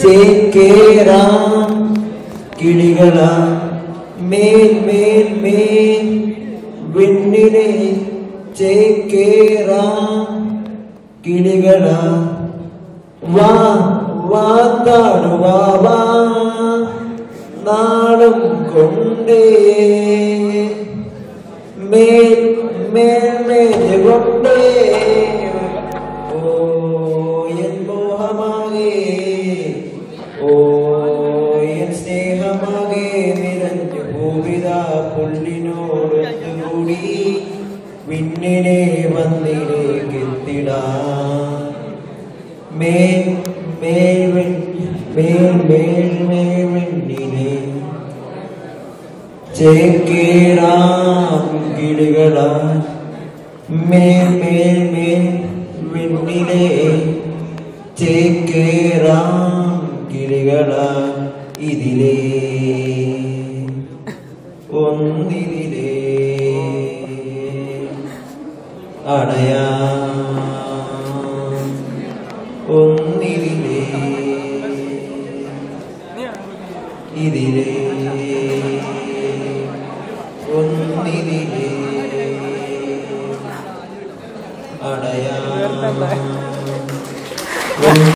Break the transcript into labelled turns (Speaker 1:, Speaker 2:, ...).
Speaker 1: ചേക്കേറാം കിളികളാ മേൽ മേൽ മേൽ വിണ്ണിലെ ചേക്കേറാം കിളികളാ വാ വാത്താടുവാ വാ നാളും കൊണ്ടേ മേൽ മേൽ മേല് കൊണ്ടേ ഓ എൻ മോഹമാകെ ഓ എൻ സ്നേഹമാകെ നിറഞ്ഞു ഭൂവിതാ പുല്ലിനോടൊത്തുകൂടി വിണ്ണിനെ വന്നിലേക്ക് എത്തിടാം മേൽ മേൽ മേൽ മേൽ മേൽ വിണ്ണിനെ ചേക്കേറാം കിളികളാ മേൽ മേൽ മേൽ വിണ്ണിലെ ചേക്കേറാം കിളികളാ ഇതിലേ ഒന്നിതിലേ അടയാം ഒന്നിതിലേ ഇതിലേ ഒന്നിതിലേ അടയാം